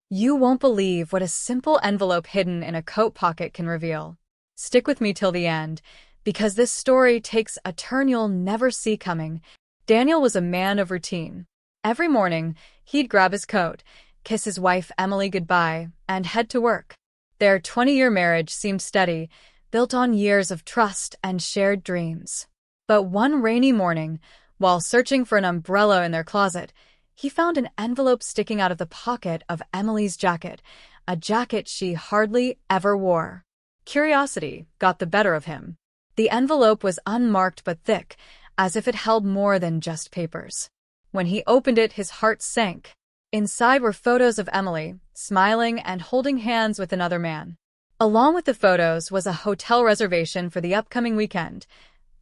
You won't believe what a simple envelope hidden in a coat pocket can reveal. Stick with me till the end, because this story takes a turn you'll never see coming. Daniel was a man of routine. Every morning, he'd grab his coat, kiss his wife Emily goodbye, and head to work. Their 20-year marriage seemed steady, built on years of trust and shared dreams. But one rainy morning, while searching for an umbrella in their closet, he found an envelope sticking out of the pocket of Emily's jacket, a jacket she hardly ever wore. Curiosity got the better of him. The envelope was unmarked but thick, as if it held more than just papers. When he opened it, his heart sank. Inside were photos of Emily, smiling and holding hands with another man. Along with the photos was a hotel reservation for the upcoming weekend,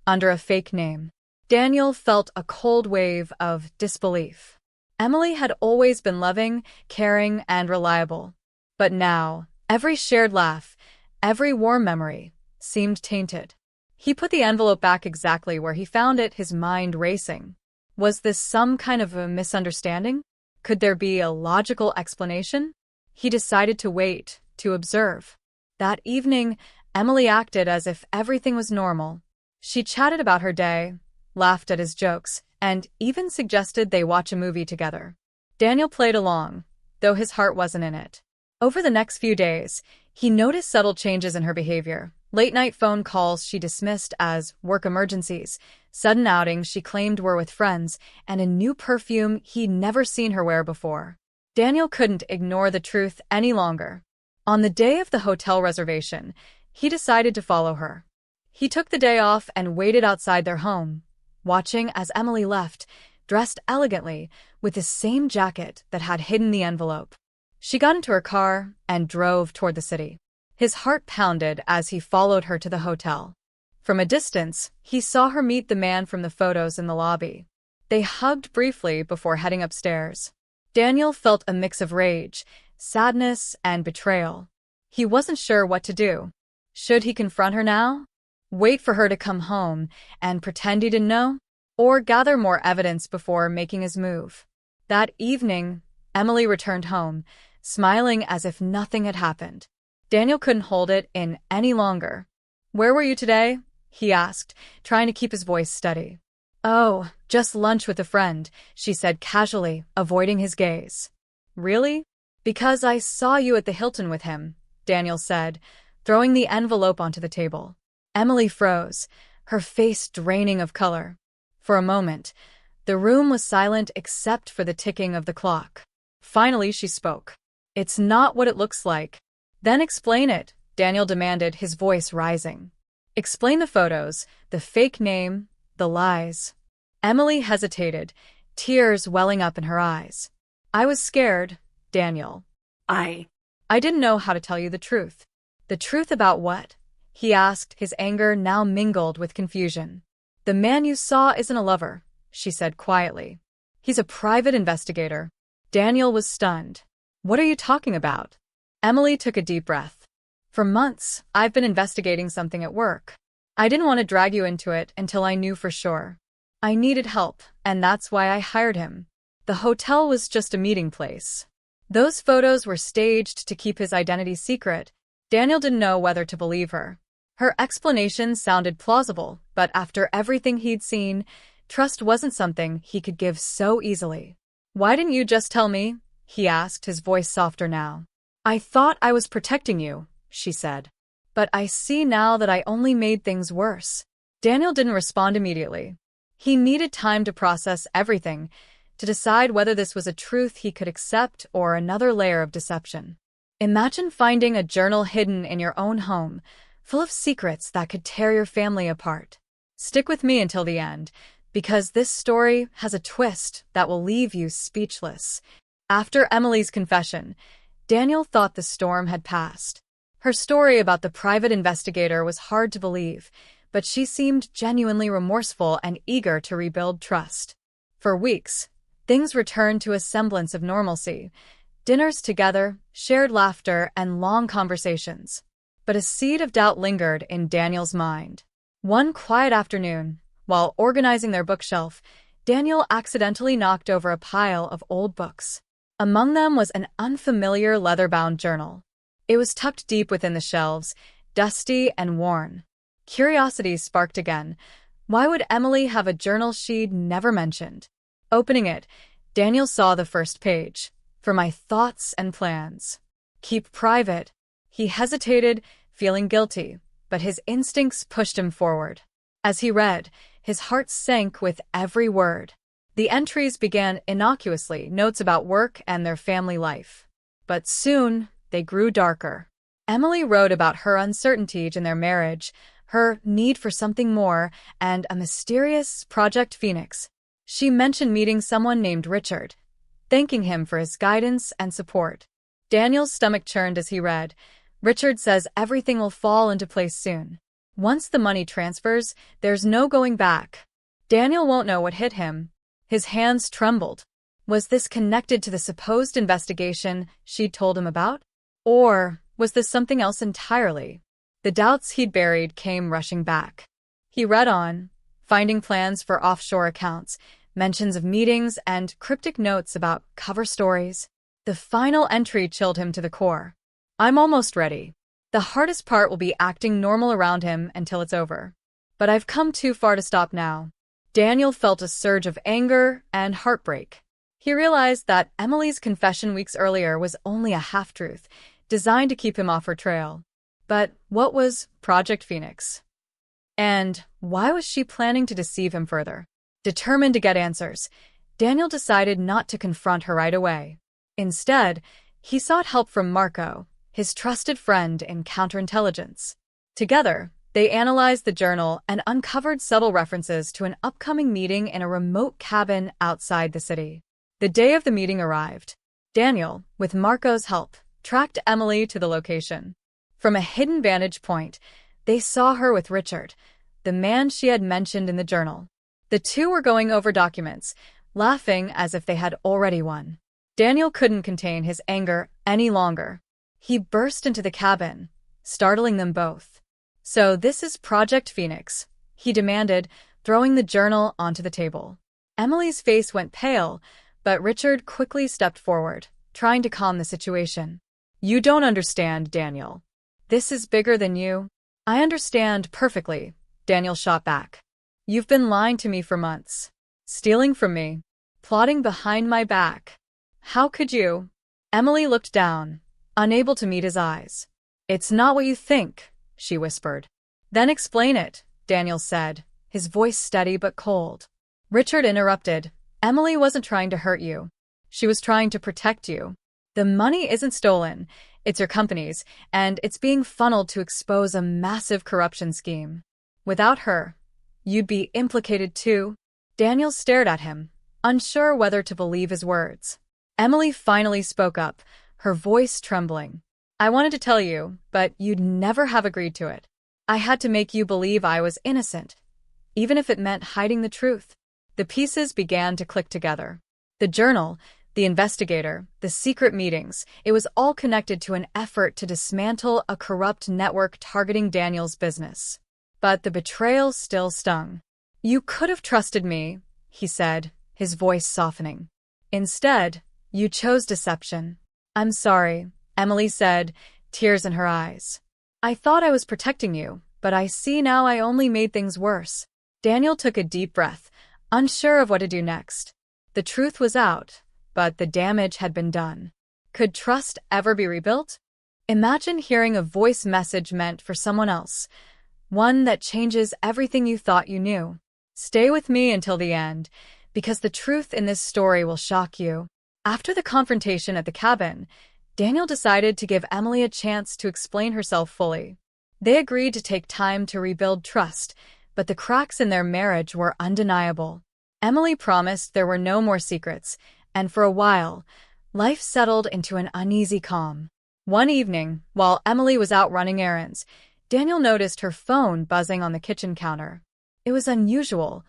under a fake name. Daniel felt a cold wave of disbelief. Emily had always been loving, caring, and reliable. But now, every shared laugh, every warm memory, seemed tainted. He put the envelope back exactly where he found it, his mind racing. Was this some kind of a misunderstanding? Could there be a logical explanation? He decided to wait, to observe. That evening, Emily acted as if everything was normal. She chatted about her day, laughed at his jokes, and even suggested they watch a movie together. Daniel played along, though his heart wasn't in it. Over the next few days, he noticed subtle changes in her behavior. Late-night phone calls she dismissed as work emergencies, sudden outings she claimed were with friends, and a new perfume he'd never seen her wear before. Daniel couldn't ignore the truth any longer. On the day of the hotel reservation, he decided to follow her. He took the day off and waited outside their home, watching as Emily left, dressed elegantly, with the same jacket that had hidden the envelope. She got into her car and drove toward the city. His heart pounded as he followed her to the hotel. From a distance, he saw her meet the man from the photos in the lobby. They hugged briefly before heading upstairs. Daniel felt a mix of rage, sadness, and betrayal. He wasn't sure what to do. Should he confront her now? Wait for her to come home and pretend he didn't know? Or gather more evidence before making his move? That evening, Emily returned home, smiling as if nothing had happened. Daniel couldn't hold it in any longer. "Where were you today?" he asked, trying to keep his voice steady. "Oh, just lunch with a friend," she said casually, avoiding his gaze. "Really?" "Because I saw you at the Hilton with him," Daniel said, throwing the envelope onto the table. Emily froze, her face draining of color. For a moment, the room was silent except for the ticking of the clock. Finally, she spoke. "It's not what it looks like." "Then explain it," Daniel demanded, his voice rising. "Explain the photos, the fake name, the lies." Emily hesitated, tears welling up in her eyes. "I was scared, Daniel. I didn't know how to tell you the truth." "The truth about what?" he asked, his anger now mingled with confusion. "The man you saw isn't a lover," she said quietly. "He's a private investigator." Daniel was stunned. "What are you talking about?" Emily took a deep breath. "For months, I've been investigating something at work. I didn't want to drag you into it until I knew for sure. I needed help, and that's why I hired him. The hotel was just a meeting place. Those photos were staged to keep his identity secret." Daniel didn't know whether to believe her. Her explanation sounded plausible, but after everything he'd seen, trust wasn't something he could give so easily. "Why didn't you just tell me?" he asked, his voice softer now. "I thought I was protecting you," she said. "But I see now that I only made things worse." Daniel didn't respond immediately. He needed time to process everything, to decide whether this was a truth he could accept or another layer of deception. Imagine finding a journal hidden in your own home, full of secrets that could tear your family apart. Stick with me until the end, because this story has a twist that will leave you speechless. After Emily's confession, Daniel thought the storm had passed. Her story about the private investigator was hard to believe, but she seemed genuinely remorseful and eager to rebuild trust. For weeks, things returned to a semblance of normalcy. Dinners together, shared laughter, and long conversations. But a seed of doubt lingered in Daniel's mind. One quiet afternoon, while organizing their bookshelf, Daniel accidentally knocked over a pile of old books. Among them was an unfamiliar leather-bound journal. It was tucked deep within the shelves, dusty and worn. Curiosity sparked again. Why would Emily have a journal she'd never mentioned? Opening it, Daniel saw the first page. For my thoughts and plans. Keep private. He hesitated, feeling guilty, but his instincts pushed him forward. As he read, his heart sank with every word. The entries began innocuously, notes about work and their family life. But soon, they grew darker. Emily wrote about her uncertainty in their marriage, her need for something more, and a mysterious Project Phoenix. She mentioned meeting someone named Richard, thanking him for his guidance and support. Daniel's stomach churned as he read. Richard says everything will fall into place soon. Once the money transfers, there's no going back. Daniel won't know what hit him. His hands trembled. Was this connected to the supposed investigation she'd told him about? Or was this something else entirely? The doubts he'd buried came rushing back. He read on, finding plans for offshore accounts, mentions of meetings, and cryptic notes about cover stories. The final entry chilled him to the core. I'm almost ready. The hardest part will be acting normal around him until it's over. But I've come too far to stop now. Daniel felt a surge of anger and heartbreak. He realized that Emily's confession weeks earlier was only a half-truth, designed to keep him off her trail. But what was Project Phoenix? And why was she planning to deceive him further? Determined to get answers, Daniel decided not to confront her right away. Instead, he sought help from Marco, his trusted friend in counterintelligence. Together, they analyzed the journal and uncovered subtle references to an upcoming meeting in a remote cabin outside the city. The day of the meeting arrived. Daniel, with Marco's help, tracked Emily to the location. From a hidden vantage point, they saw her with Richard, the man she had mentioned in the journal. The two were going over documents, laughing as if they had already won. Daniel couldn't contain his anger any longer. He burst into the cabin, startling them both. So this is Project Phoenix, he demanded, throwing the journal onto the table. Emily's face went pale, but Richard quickly stepped forward, trying to calm the situation. You don't understand, Daniel. This is bigger than you. I understand perfectly, Daniel shot back. You've been lying to me for months. Stealing from me. Plotting behind my back. How could you? Emily looked down, unable to meet his eyes. It's not what you think, she whispered. Then explain it, Daniel said, his voice steady but cold. Richard interrupted. Emily wasn't trying to hurt you. She was trying to protect you. The money isn't stolen, it's your company's, and it's being funneled to expose a massive corruption scheme. Without her, you'd be implicated too. Daniel stared at him, unsure whether to believe his words. Emily finally spoke up, her voice trembling. I wanted to tell you, but you'd never have agreed to it. I had to make you believe I was innocent, even if it meant hiding the truth. The pieces began to click together. The journal, the investigator, the secret meetings, it was all connected to an effort to dismantle a corrupt network targeting Daniel's business. But the betrayal still stung. You could have trusted me, he said, his voice softening. Instead, you chose deception. I'm sorry, Emily said, tears in her eyes. I thought I was protecting you, but I see now I only made things worse. Daniel took a deep breath, unsure of what to do next. The truth was out, but the damage had been done. Could trust ever be rebuilt? Imagine hearing a voice message meant for someone else, one that changes everything you thought you knew. Stay with me until the end, because the truth in this story will shock you. After the confrontation at the cabin, Daniel decided to give Emily a chance to explain herself fully. They agreed to take time to rebuild trust, but the cracks in their marriage were undeniable. Emily promised there were no more secrets, and for a while, life settled into an uneasy calm. One evening, while Emily was out running errands, Daniel noticed her phone buzzing on the kitchen counter. It was unusual.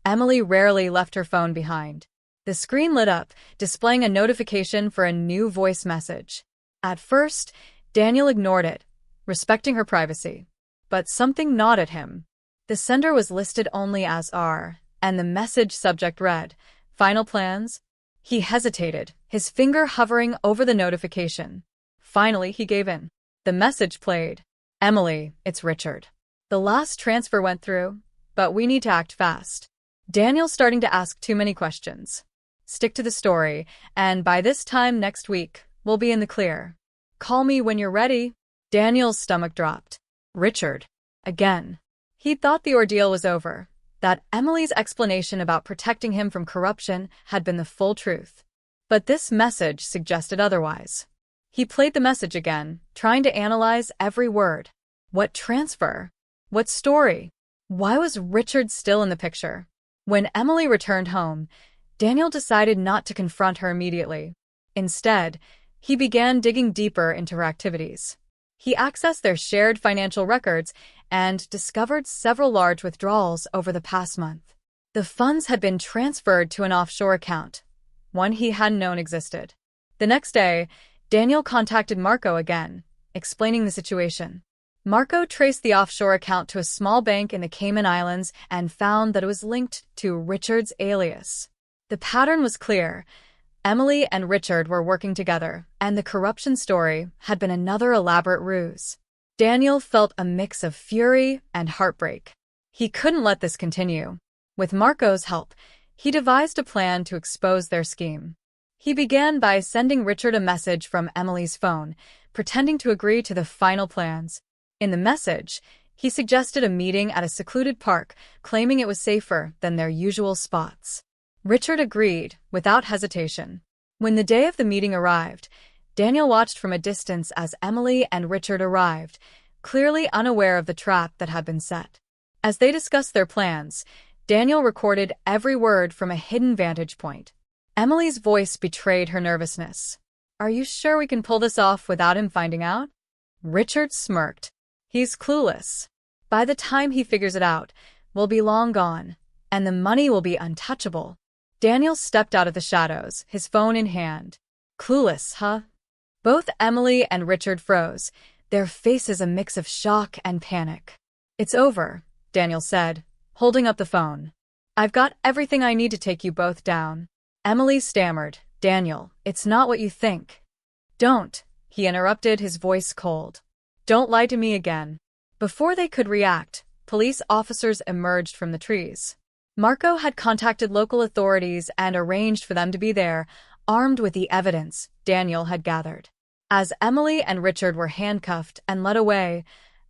Emily rarely left her phone behind. The screen lit up, displaying a notification for a new voice message. At first, Daniel ignored it, respecting her privacy. But something gnawed at him. The sender was listed only as R, and the message subject read, Final plans? He hesitated, his finger hovering over the notification. Finally, he gave in. The message played. Emily, it's Richard. The last transfer went through, but we need to act fast. Daniel's starting to ask too many questions. Stick to the story, and by this time next week, we'll be in the clear. Call me when you're ready. Daniel's stomach dropped. Richard. Again. He thought the ordeal was over, that Emily's explanation about protecting him from corruption had been the full truth. But this message suggested otherwise. He played the message again, trying to analyze every word. What transfer? What story? Why was Richard still in the picture? When Emily returned home, Daniel decided not to confront her immediately. Instead, he began digging deeper into her activities. He accessed their shared financial records and discovered several large withdrawals over the past month. The funds had been transferred to an offshore account, one he hadn't known existed. The next day, Daniel contacted Marco again, explaining the situation. Marco traced the offshore account to a small bank in the Cayman Islands and found that it was linked to Richard's alias. The pattern was clear. Emily and Richard were working together, and the corruption story had been another elaborate ruse. Daniel felt a mix of fury and heartbreak. He couldn't let this continue. With Marco's help, he devised a plan to expose their scheme. He began by sending Richard a message from Emily's phone, pretending to agree to the final plans. In the message, he suggested a meeting at a secluded park, claiming it was safer than their usual spots. Richard agreed, without hesitation. When the day of the meeting arrived, Daniel watched from a distance as Emily and Richard arrived, clearly unaware of the trap that had been set. As they discussed their plans, Daniel recorded every word from a hidden vantage point. Emily's voice betrayed her nervousness. "Are you sure we can pull this off without him finding out?" Richard smirked. "He's clueless. By the time he figures it out, we'll be long gone, and the money will be untouchable." Daniel stepped out of the shadows, his phone in hand. "Clueless, huh?" Both Emily and Richard froze, their faces a mix of shock and panic. "It's over," Daniel said, holding up the phone. "I've got everything I need to take you both down." Emily stammered. "Daniel, it's not what you think." "Don't," he interrupted, his voice cold. "Don't lie to me again." Before they could react, police officers emerged from the trees. Marco had contacted local authorities and arranged for them to be there, armed with the evidence Daniel had gathered. As Emily and Richard were handcuffed and led away,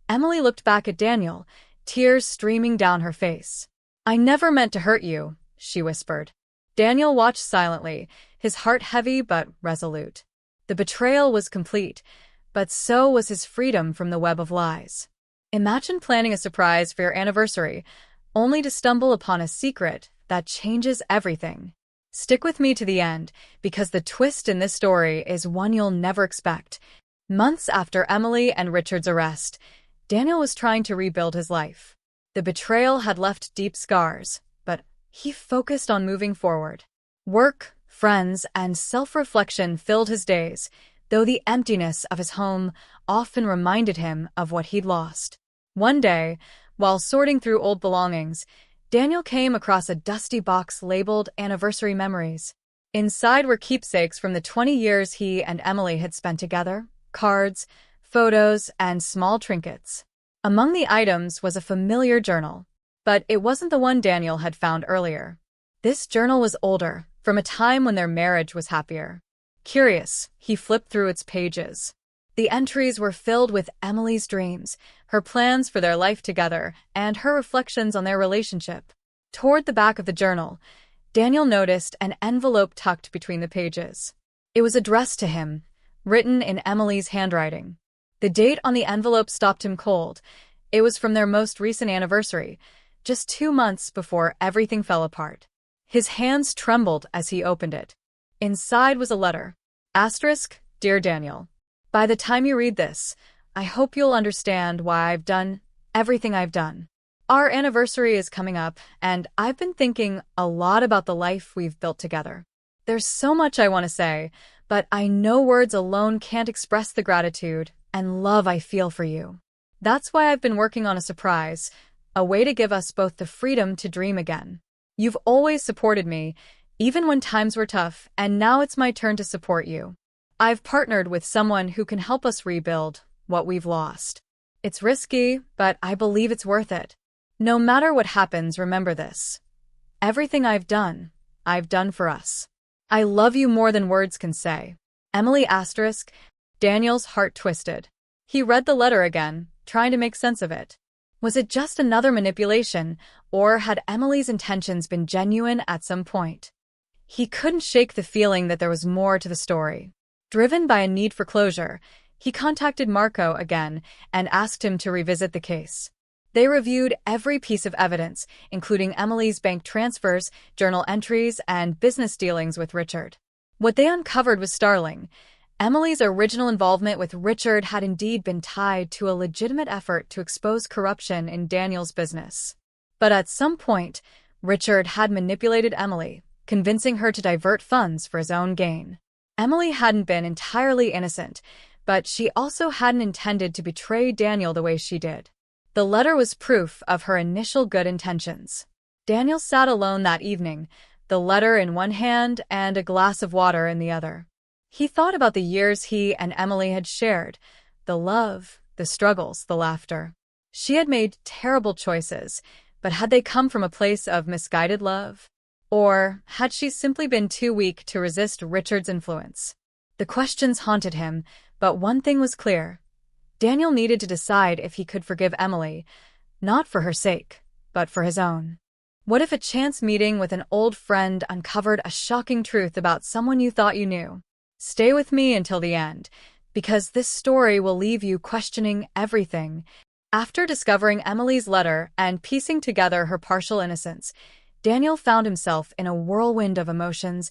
Emily looked back at Daniel, tears streaming down her face. "I never meant to hurt you," she whispered. Daniel watched silently, his heart heavy but resolute. The betrayal was complete, but so was his freedom from the web of lies. Imagine planning a surprise for your anniversary, only to stumble upon a secret that changes everything. Stick with me to the end, because the twist in this story is one you'll never expect. Months after Emily and Richard's arrest, Daniel was trying to rebuild his life. The betrayal had left deep scars, but he focused on moving forward. Work, friends, and self-reflection filled his days, though the emptiness of his home often reminded him of what he'd lost. One day, while sorting through old belongings, Daniel came across a dusty box labeled Anniversary Memories. Inside were keepsakes from the 20 years he and Emily had spent together, cards, photos, and small trinkets. Among the items was a familiar journal, but it wasn't the one Daniel had found earlier. This journal was older, from a time when their marriage was happier. Curious, he flipped through its pages. The entries were filled with Emily's dreams, her plans for their life together, and her reflections on their relationship. Toward the back of the journal, Daniel noticed an envelope tucked between the pages. It was addressed to him, written in Emily's handwriting. The date on the envelope stopped him cold. It was from their most recent anniversary, just 2 months before everything fell apart. His hands trembled as he opened it. Inside was a letter. Asterisk, Dear Daniel. By the time you read this, I hope you'll understand why I've done everything I've done. Our anniversary is coming up, and I've been thinking a lot about the life we've built together. There's so much I want to say, but I know words alone can't express the gratitude and love I feel for you. That's why I've been working on a surprise, a way to give us both the freedom to dream again. You've always supported me, even when times were tough, and now it's my turn to support you. I've partnered with someone who can help us rebuild what we've lost. It's risky, but I believe it's worth it. No matter what happens, remember this. Everything I've done for us. I love you more than words can say. Emily asterisk. Daniel's heart twisted. He read the letter again, trying to make sense of it. Was it just another manipulation, or had Emily's intentions been genuine at some point? He couldn't shake the feeling that there was more to the story. Driven by a need for closure, he contacted Marco again and asked him to revisit the case. They reviewed every piece of evidence, including Emily's bank transfers, journal entries, and business dealings with Richard. What they uncovered was startling. Emily's original involvement with Richard had indeed been tied to a legitimate effort to expose corruption in Daniel's business. But at some point, Richard had manipulated Emily, convincing her to divert funds for his own gain. Emily hadn't been entirely innocent, but she also hadn't intended to betray Daniel the way she did. The letter was proof of her initial good intentions. Daniel sat alone that evening, the letter in one hand and a glass of water in the other. He thought about the years he and Emily had shared, the love, the struggles, the laughter. She had made terrible choices, but had they come from a place of misguided love? Or had she simply been too weak to resist Richard's influence? The questions haunted him, but one thing was clear. Daniel needed to decide if he could forgive Emily, not for her sake, but for his own. What if a chance meeting with an old friend uncovered a shocking truth about someone you thought you knew? Stay with me until the end, because this story will leave you questioning everything. After discovering Emily's letter and piecing together her partial innocence, Daniel found himself in a whirlwind of emotions,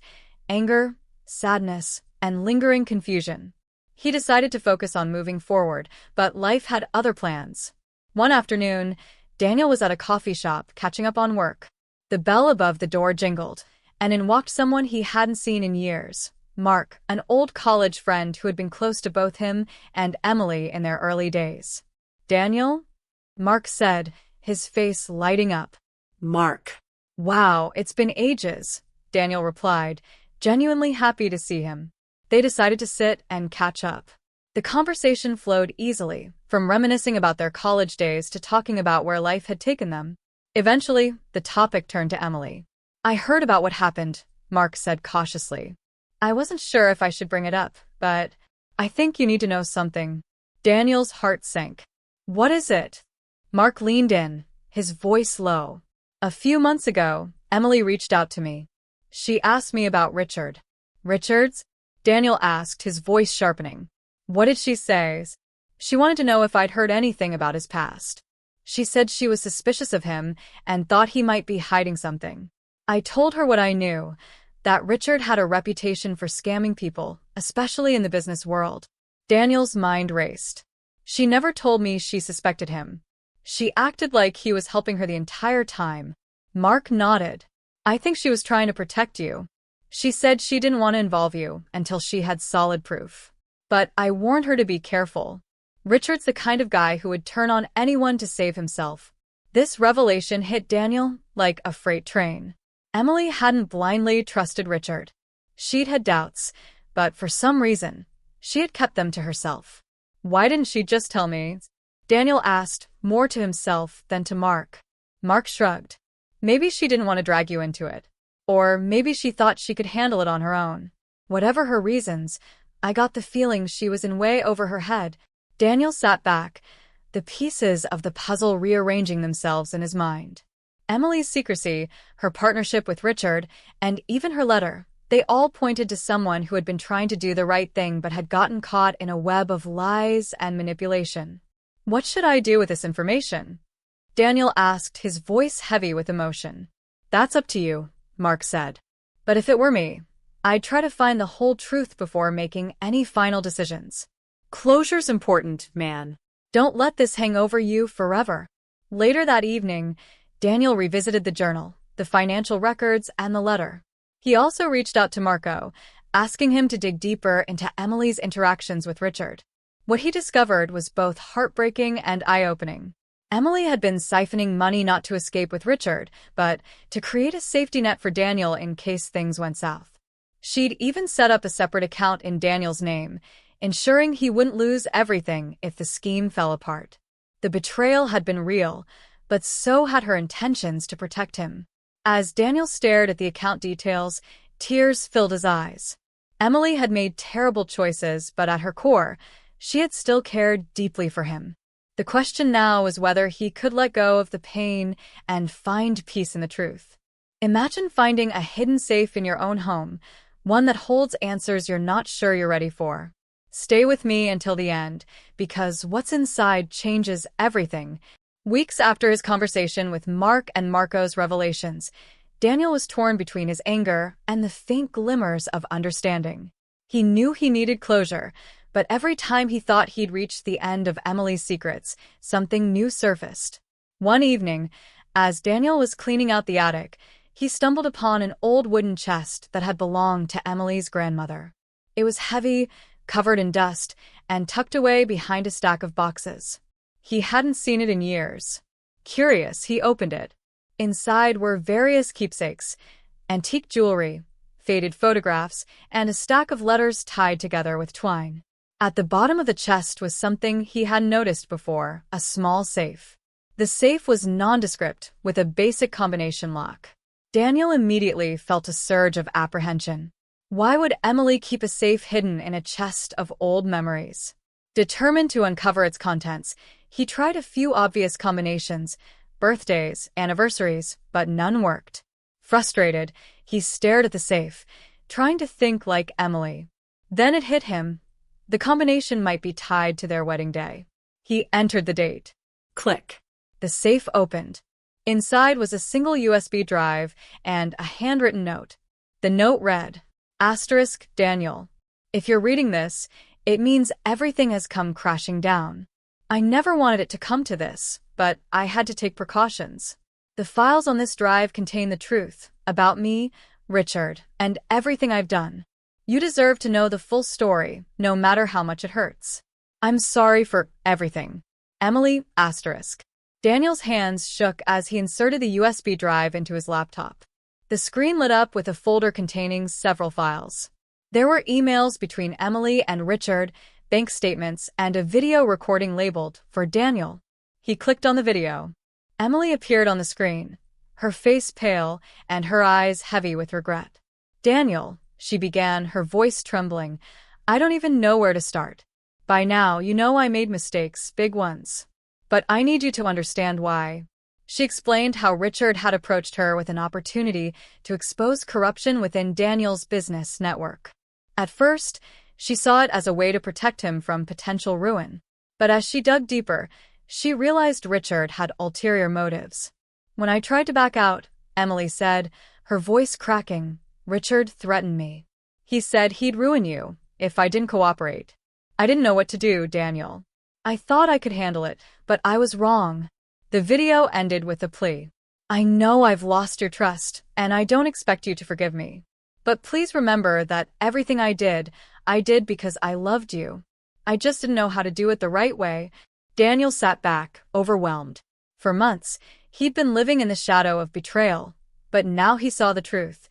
anger, sadness, and lingering confusion. He decided to focus on moving forward, but life had other plans. One afternoon, Daniel was at a coffee shop catching up on work. The bell above the door jingled, and in walked someone he hadn't seen in years. Mark, an old college friend who had been close to both him and Emily in their early days. "Daniel?" Mark said, his face lighting up. "Mark." "Wow, it's been ages," Daniel replied, genuinely happy to see him. They decided to sit and catch up. The conversation flowed easily, from reminiscing about their college days to talking about where life had taken them. Eventually, the topic turned to Emily. "I heard about what happened," Mark said cautiously. "I wasn't sure if I should bring it up, but I think you need to know something." Daniel's heart sank. "What is it?" Mark leaned in, his voice low. "A few months ago, Emily reached out to me. She asked me about Richard." "Richards?" Daniel asked, his voice sharpening. "What did she say?" "She wanted to know if I'd heard anything about his past. She said she was suspicious of him and thought he might be hiding something. I told her what I knew, that Richard had a reputation for scamming people, especially in the business world." Daniel's mind raced. "She never told me she suspected him. She acted like he was helping her the entire time." Mark nodded. "I think she was trying to protect you. She said she didn't want to involve you until she had solid proof. But I warned her to be careful. Richard's the kind of guy who would turn on anyone to save himself." This revelation hit Daniel like a freight train. Emily hadn't blindly trusted Richard. She'd had doubts, but for some reason, she had kept them to herself. "Why didn't she just tell me?" Daniel asked, more to himself than to Mark. Mark shrugged. "Maybe she didn't want to drag you into it. Or maybe she thought she could handle it on her own. Whatever her reasons, I got the feeling she was in way over her head." Daniel sat back, the pieces of the puzzle rearranging themselves in his mind. Emily's secrecy, her partnership with Richard, and even her letter, they all pointed to someone who had been trying to do the right thing but had gotten caught in a web of lies and manipulation. "What should I do with this information?" Daniel asked, his voice heavy with emotion. "That's up to you," Mark said. "But if it were me, I'd try to find the whole truth before making any final decisions. Closure's important, man. Don't let this hang over you forever." Later that evening, Daniel revisited the journal, the financial records, and the letter. He also reached out to Marco, asking him to dig deeper into Emily's interactions with Richard. What he discovered was both heartbreaking and eye-opening. Emily had been siphoning money not to escape with Richard, but to create a safety net for Daniel in case things went south. She'd even set up a separate account in Daniel's name, ensuring he wouldn't lose everything if the scheme fell apart. The betrayal had been real, but so had her intentions to protect him. As Daniel stared at the account details, tears filled his eyes. Emily had made terrible choices, but at her core, she had still cared deeply for him. The question now was whether he could let go of the pain and find peace in the truth. Imagine finding a hidden safe in your own home, one that holds answers you're not sure you're ready for. Stay with me until the end, because what's inside changes everything. Weeks after his conversation with Mark and Marco's revelations, Daniel was torn between his anger and the faint glimmers of understanding. He knew he needed closure, but every time he thought he'd reached the end of Emily's secrets, something new surfaced. One evening, as Daniel was cleaning out the attic, he stumbled upon an old wooden chest that had belonged to Emily's grandmother. It was heavy, covered in dust, and tucked away behind a stack of boxes. He hadn't seen it in years. Curious, he opened it. Inside were various keepsakes, antique jewelry, faded photographs, and a stack of letters tied together with twine. At the bottom of the chest was something he hadn't noticed before, a small safe. The safe was nondescript, with a basic combination lock. Daniel immediately felt a surge of apprehension. Why would Emily keep a safe hidden in a chest of old memories? Determined to uncover its contents, he tried a few obvious combinations, birthdays, anniversaries, but none worked. Frustrated, he stared at the safe, trying to think like Emily. Then it hit him. The combination might be tied to their wedding day. He entered the date. Click. The safe opened. Inside was a single USB drive and a handwritten note. The note read, Daniel. If you're reading this, it means everything has come crashing down. I never wanted it to come to this, but I had to take precautions. The files on this drive contain the truth about me, Richard, and everything I've done. You deserve to know the full story, no matter how much it hurts. I'm sorry for everything. Emily, Daniel's hands shook as he inserted the USB drive into his laptop. The screen lit up with a folder containing several files. There were emails between Emily and Richard, bank statements, and a video recording labeled, for Daniel. He clicked on the video. Emily appeared on the screen, her face pale and her eyes heavy with regret. Daniel, she began, her voice trembling, I don't even know where to start. By now, you know I made mistakes, big ones. But I need you to understand why. She explained how Richard had approached her with an opportunity to expose corruption within Daniel's business network. At first, she saw it as a way to protect him from potential ruin. But as she dug deeper, she realized Richard had ulterior motives. When I tried to back out, Emily said, her voice cracking, Richard threatened me. He said he'd ruin you if I didn't cooperate. I didn't know what to do, Daniel. I thought I could handle it, but I was wrong. The video ended with a plea. I know I've lost your trust, and I don't expect you to forgive me. But please remember that everything I did because I loved you. I just didn't know how to do it the right way. Daniel sat back, overwhelmed. For months, he'd been living in the shadow of betrayal, but now he saw the truth.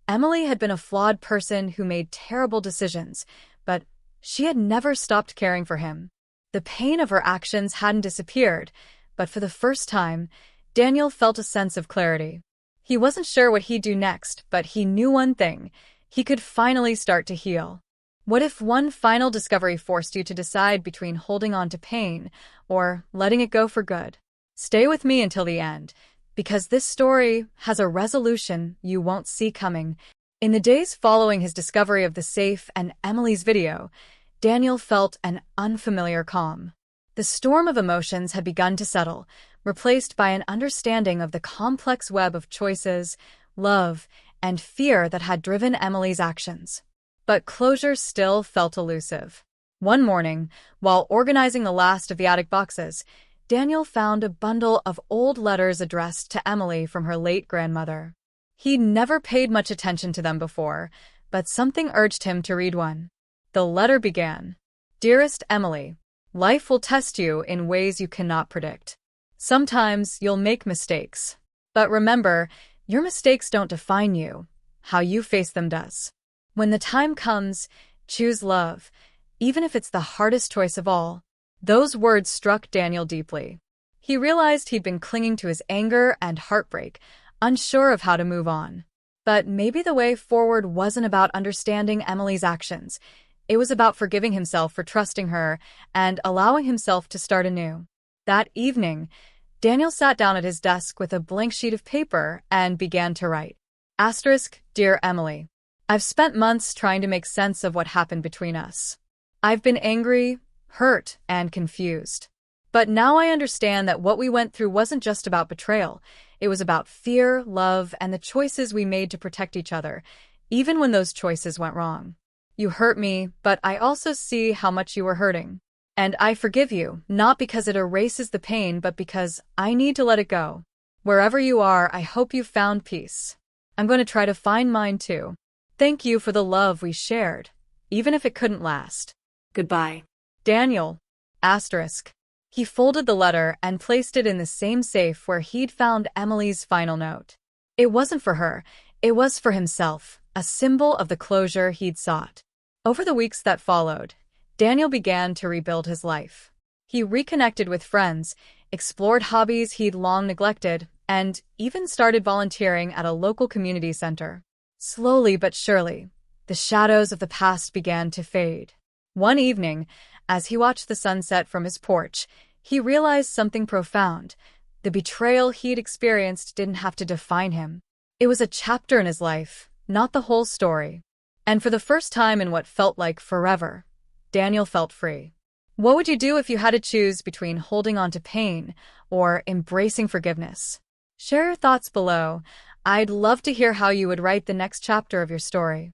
Emily had been a flawed person who made terrible decisions, but she had never stopped caring for him. The pain of her actions hadn't disappeared, but for the first time, Daniel felt a sense of clarity. He wasn't sure what he'd do next, but he knew one thing: he could finally start to heal. What if one final discovery forced you to decide between holding on to pain or letting it go for good? Stay with me until the end, because this story has a resolution you won't see coming. In the days following his discovery of the safe and Emily's video, Daniel felt an unfamiliar calm. The storm of emotions had begun to settle, replaced by an understanding of the complex web of choices, love, and fear that had driven Emily's actions. But closure still felt elusive. One morning, while organizing the last of the attic boxes, Daniel found a bundle of old letters addressed to Emily from her late grandmother. He'd never paid much attention to them before, but something urged him to read one. The letter began, Dearest Emily, life will test you in ways you cannot predict. Sometimes you'll make mistakes. But remember, your mistakes don't define you. How you face them does. When the time comes, choose love, even if it's the hardest choice of all. Those words struck Daniel deeply. He realized he'd been clinging to his anger and heartbreak, unsure of how to move on. But maybe the way forward wasn't about understanding Emily's actions. It was about forgiving himself for trusting her and allowing himself to start anew. That evening, Daniel sat down at his desk with a blank sheet of paper and began to write. Dear Emily, I've spent months trying to make sense of what happened between us. I've been angry, hurt, and confused. But now I understand that what we went through wasn't just about betrayal. It was about fear, love, and the choices we made to protect each other, even when those choices went wrong. You hurt me, but I also see how much you were hurting. And I forgive you, not because it erases the pain, but because I need to let it go. Wherever you are, I hope you found peace. I'm going to try to find mine too. Thank you for the love we shared, even if it couldn't last. Goodbye. Daniel. He folded the letter and placed it in the same safe where he'd found Emily's final note. It wasn't for her, it was for himself, a symbol of the closure he'd sought. Over the weeks that followed, Daniel began to rebuild his life. He reconnected with friends, explored hobbies he'd long neglected, and even started volunteering at a local community center. Slowly but surely, the shadows of the past began to fade. One evening, as he watched the sunset from his porch, he realized something profound. The betrayal he'd experienced didn't have to define him. It was a chapter in his life, not the whole story. And for the first time in what felt like forever, Daniel felt free. What would you do if you had to choose between holding on to pain or embracing forgiveness? Share your thoughts below. I'd love to hear how you would write the next chapter of your story.